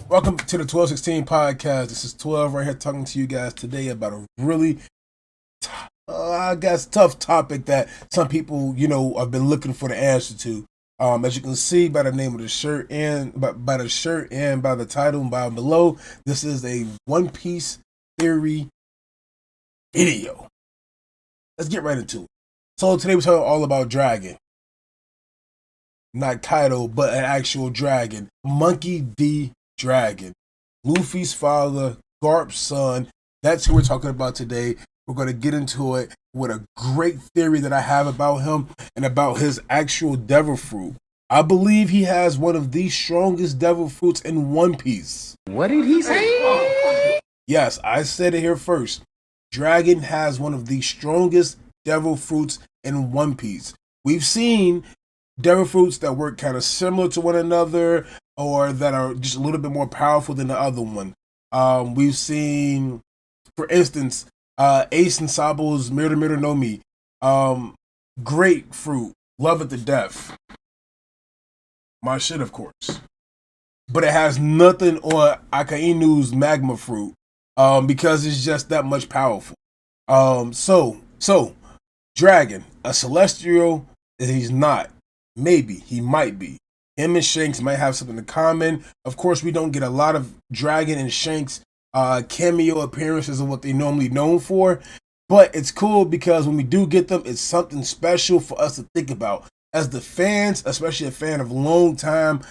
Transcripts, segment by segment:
Welcome to the 1216 podcast. This is 12 right here talking to you guys today about a really, tough topic that some people, have been looking for the answer to. As you can see by the name of the shirt and by the shirt and by the title and by below, this is a One Piece theory video. Let's get right into it. So today we're talking all about Dragon. Not Kaido, but an actual dragon. Monkey D. Dragon. Luffy's father, Garp's son. That's who we're talking about today. We're going to get into it with a great theory that I have about him and about his actual devil fruit. I believe he has one of the strongest devil fruits in One Piece. What did he say? Yes, I said it here first. Dragon has one of the strongest devil fruits in One Piece. We've seen devil fruits that work kind of similar to one another or that are just a little bit more powerful than the other one. We've seen, for instance, Ace and Sabo's Murder no Mi. Great fruit. Love it to death. My shit, of course. But it has nothing on Akainu's magma fruit because it's just that much powerful. So, Dragon, a celestial, he's not. Maybe, he might be. Him and Shanks might have something in common. Of course, we don't get a lot of Dragon and Shanks cameo appearances of what they're normally known for. But it's cool because when we do get them, it's something special for us to think about. As the fans, especially a fan of a long time,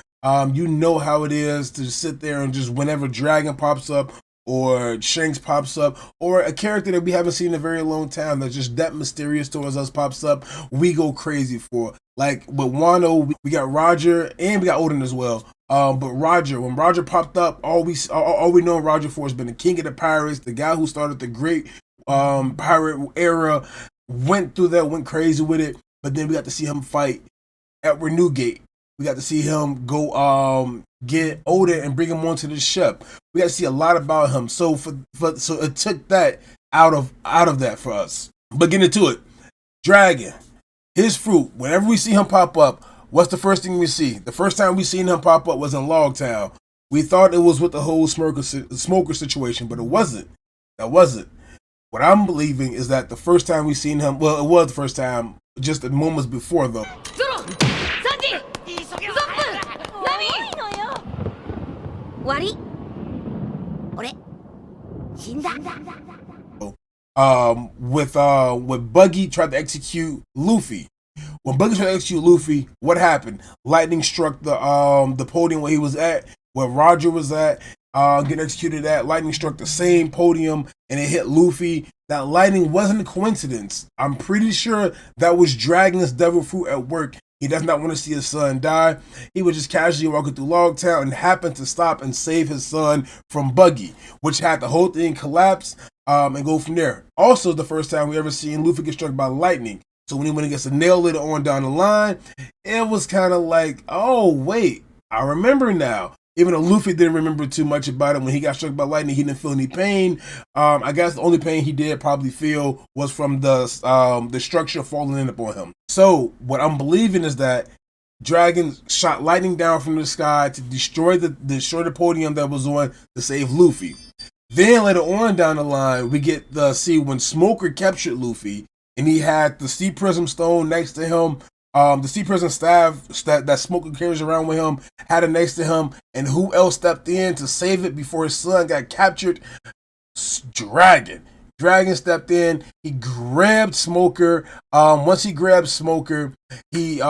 you know how it is to sit there and just whenever Dragon pops up or Shanks pops up, or a character that we haven't seen in a very long time that's just that mysterious towards us pops up, we go crazy for. Like with Wano, we got Roger and we got Odin as well. But Roger, when Roger popped up, all we know Roger for has been the king of the pirates, the guy who started the great pirate era, went through that, went crazy with it. But then we got to see him fight at Renewgate. We got to see him go get Odin and bring him onto the ship. We got to see a lot about him. So so it took that out of that for us. But getting into it, Dragon, his fruit. Whenever we see him pop up, what's the first thing we see? The first time we seen him pop up was in Logtown. We thought it was with the whole smoker situation, but it wasn't. That wasn't. What I'm believing is that the first time we seen him, well, it was the first time, just the moments before though. With Buggy tried to execute Luffy. When Buggy tried to execute Luffy, what happened? Lightning struck the podium where he was at, where Roger was at, getting executed at. Lightning struck the same podium and it hit Luffy. That lightning wasn't a coincidence. I'm pretty sure that was Dragon's devil fruit at work. He does not want to see his son die. He was just casually walking through Logtown and happened to stop and save his son from Buggy, which had the whole thing collapse and go from there. Also, the first time we ever seen Luffy get struck by lightning. So when he gets a nail later on down the line, it was kind of like, oh, wait, I remember now. Even though Luffy didn't remember too much about it, when he got struck by lightning, he didn't feel any pain. I guess the only pain he did probably feel was from the structure falling in upon him. So what I'm believing is that Dragon shot lightning down from the sky to destroy the podium that was on to save Luffy. Then later on down the line, we get to see when Smoker captured Luffy, and he had the Sea Prism Stone next to him. The Sea Prism staff that Smoker carries around with him had it next to him, and who else stepped in to save it before his son got captured? Dragon. Dragon stepped in. He grabbed Smoker. Once he grabbed Smoker, he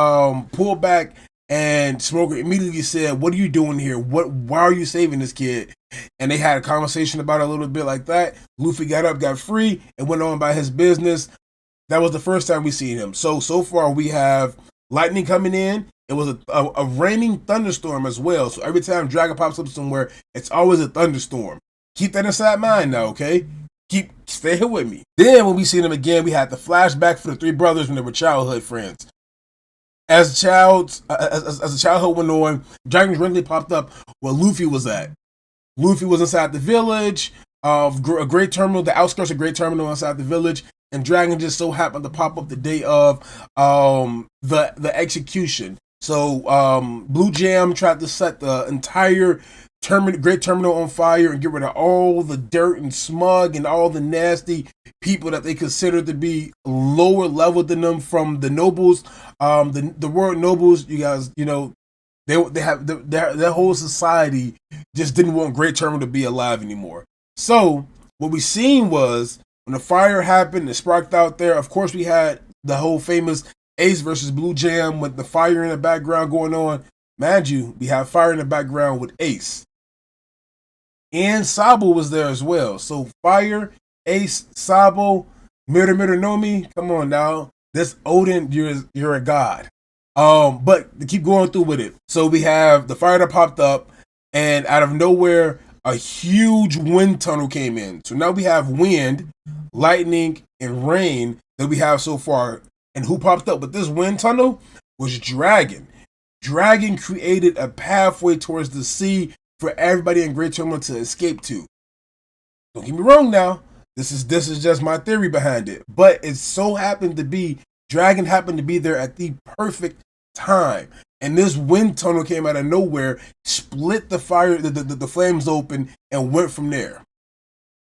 pulled back, and Smoker immediately said, "What are you doing here? Why are you saving this kid?" And they had a conversation about it a little bit like that. Luffy got up, got free, and went on about his business. That was the first time we seen him. So far we have lightning coming in. It was a raining thunderstorm as well. So every time Dragon pops up somewhere, it's always a thunderstorm. Keep that inside mind now, okay? Stay here with me. Then when we seen him again, we had the flashback for the three brothers when they were childhood friends. As the childhood went on, Dragon randomly popped up where Luffy was at. Luffy was inside the village of a great terminal, the outskirts of Great Terminal inside the village. And Dragon just so happened to pop up the day of the execution. So Blue Jam tried to set the entire Great Terminal on fire and get rid of all the dirt and smug and all the nasty people that they consider to be lower level than them from the nobles. The word nobles, you guys, they have their whole society just didn't want Great Terminal to be alive anymore. So what we seen was when the fire happened, it sparked out there. Of course, we had the whole famous Ace versus Blue Jam with the fire in the background going on. Mind you, we have fire in the background with Ace. And Sabo was there as well. So Fire, Ace, Sabo, Murder no Mi. Come on now. This Odin, you're a god. But to keep going through with it. So we have the fire that popped up, and out of nowhere, a huge wind tunnel came in. So now we have wind, lightning, and rain that we have so far. And who popped up with this wind tunnel was Dragon. Dragon created a pathway towards the sea for everybody in Great Terminal to escape to. Don't get me wrong now. This is just my theory behind it. But it so happened to be Dragon happened to be there at the perfect time. And this wind tunnel came out of nowhere, split the fire, the flames open, and went from there.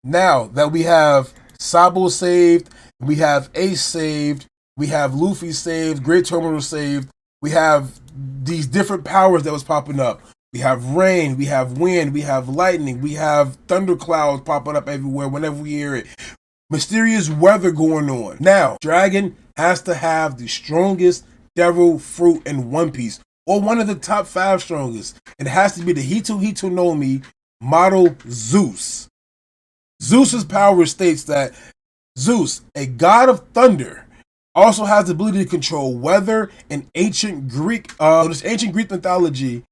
Now that we have Sabo saved, we have Ace saved, we have Luffy saved, Great Terminal saved, we have these different powers that was popping up. We have rain, we have wind, we have lightning, we have thunderclouds popping up everywhere whenever we hear it. Mysterious weather going on. Now, Dragon has to have the strongest devil fruit in One Piece, or one of the top 5 strongest. It has to be the Hito no Mi model Zeus. Zeus's power states that Zeus, a god of thunder, also has the ability to control weather. In ancient Greek, this ancient Greek mythology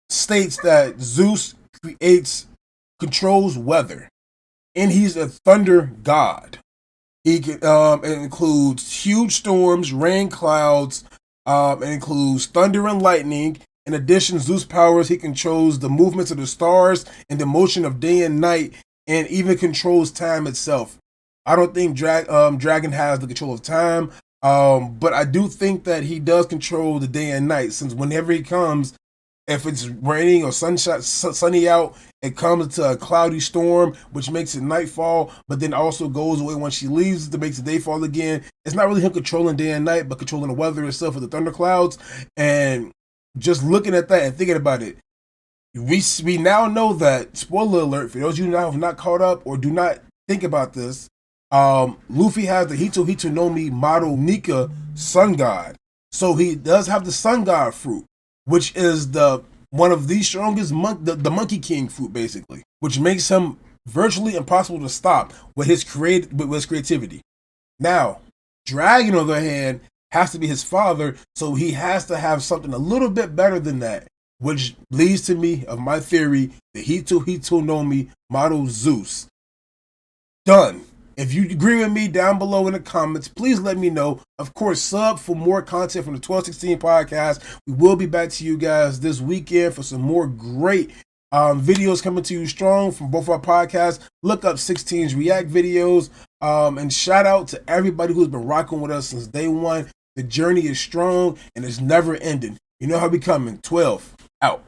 states that Zeus controls weather, and he's a thunder god. He can, it includes huge storms, rain clouds, it includes thunder and lightning. In addition, Zeus powers, he controls the movements of the stars and the motion of day and night, and even controls time itself. I don't think Dragon has the control of time, but I do think that he does control the day and night, since whenever he comes, if it's raining or sunny out, it comes to a cloudy storm, which makes it nightfall, but then also goes away when she leaves to make the day fall again. It's not really him controlling day and night, but controlling the weather itself with the thunderclouds. And just looking at that and thinking about it, we now know that, spoiler alert, for those of you who have not caught up or do not think about this, Luffy has the Hito no Mi model Nika sun god. So he does have the sun god fruit, which is one of the strongest the Monkey King fruit, basically, which makes him virtually impossible to stop with his creativity. Now, Dragon, on the other hand, has to be his father, so he has to have something a little bit better than that, which leads to me of my theory, the Hito no Mi model Zeus. Done. If you agree with me, down below in the comments, please let me know. Of course, sub for more content from the 1216 podcast. We will be back to you guys this weekend for some more great videos coming to you strong from both our podcasts. Look up 16's React videos. And shout out to everybody who's been rocking with us since day one. The journey is strong and it's never ending. You know how we coming. 12 out.